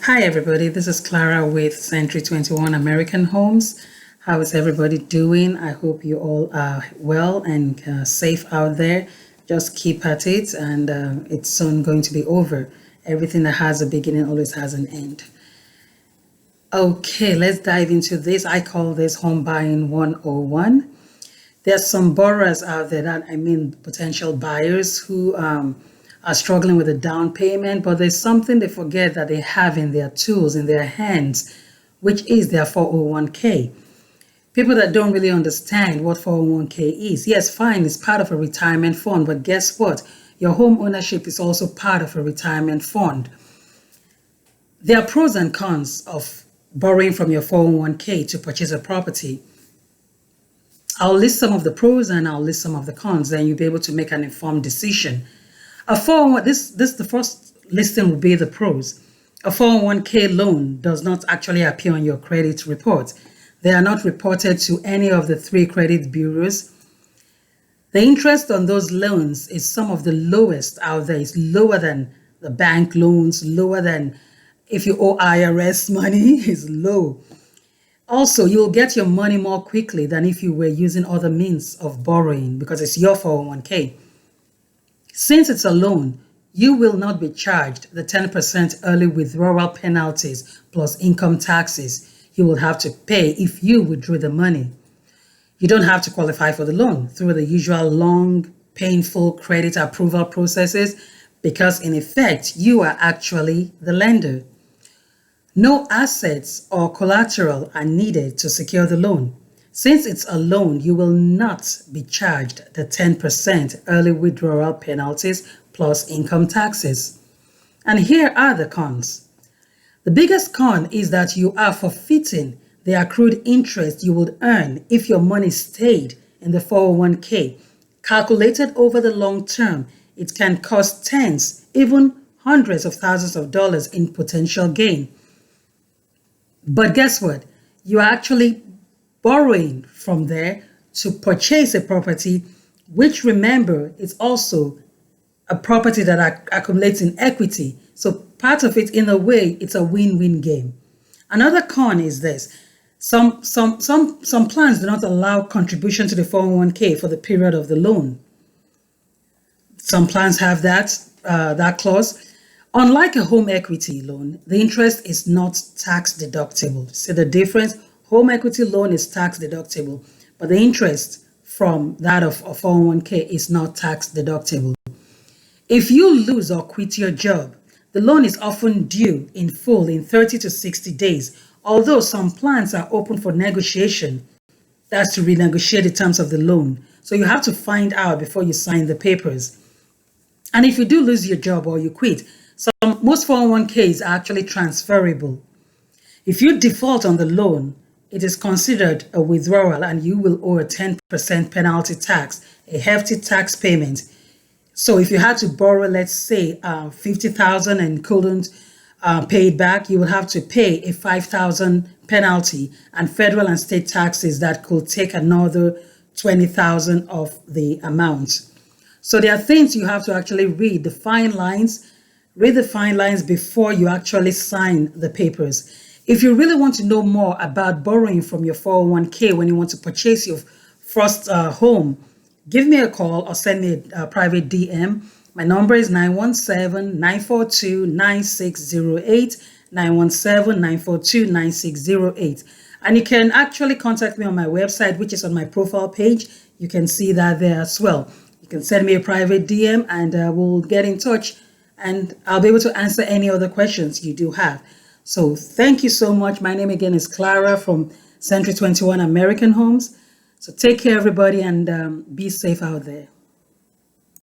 Hi everybody, this is Clara with Century 21 American Homes. How is everybody doing? I hope you all are well and safe out there. Just keep at it, and it's soon going to be over. Everything that has a beginning always has an end. Okay, let's dive into this. I call this Home Buying 101. There's some borrowers out there potential buyers who are struggling with a down payment, but there's something they forget that they have in their tools, in their hands, which is their 401k. People that don't really understand what 401k is. Yes, fine, it's part of a retirement fund, but guess what? Your home ownership is also part of a retirement fund. There are pros and cons of borrowing from your 401k to purchase a property. I'll list some of the pros and I'll list some of the cons, then you'll be able to make an informed decision. The first listing will be the pros. A 401k loan does not actually appear on your credit report. They are not reported to any of the 3 credit bureaus. The interest on those loans is some of the lowest out there. It's lower than the bank loans, lower than if you owe IRS money, is low. Also, you'll get your money more quickly than if you were using other means of borrowing because it's your 401k. Since it's a loan, you will not be charged the 10% early withdrawal penalties plus income taxes you will have to pay if you withdraw the money. You don't have to qualify for the loan through the usual long, painful credit approval processes because in effect, you are actually the lender. No assets or collateral are needed to secure the loan. Since it's a loan, you will not be charged the 10% early withdrawal penalties plus income taxes. And here are the cons. The biggest con is that you are forfeiting the accrued interest you would earn if your money stayed in the 401k. Calculated over the long term, it can cost tens, even hundreds of thousands of dollars in potential gain. But guess what? You are actually borrowing from there to purchase a property, which remember is also a property that accumulates in equity. So part of it, in a way, it's a win-win game. Another con is this. Some plans do not allow contribution to the 401k for the period of the loan. Some plans have that clause. Unlike a home equity loan, the interest is not tax deductible. See the difference? Home equity loan is tax deductible, but the interest from that of a 401k is not tax deductible. If you lose or quit your job, the loan is often due in full in 30 to 60 days, although some plans are open for negotiation. That's to renegotiate the terms of the loan. So you have to find out before you sign the papers. And if you do lose your job or you quit, most 401ks are actually transferable. If you default on the loan, it is considered a withdrawal and you will owe a 10% penalty tax, a hefty tax payment. So if you had to borrow, let's say, $50,000 and couldn't pay it back, you will have to pay a $5,000 penalty and federal and state taxes that could take another $20,000 of the amount. So there are things you have to actually read the fine lines before you actually sign the papers. If you really want to know more about borrowing from your 401k when you want to purchase your first home, give me a call or send me a private DM. My number is 917-942-9608, 917-942-9608. And you can actually contact me on my website, which is on my profile page. You can see that there as well. You can send me a private DM and we'll get in touch and I'll be able to answer any other questions you do have. So thank you so much. My name again is Clara from Century 21 American Homes. So take care, everybody, and be safe out there.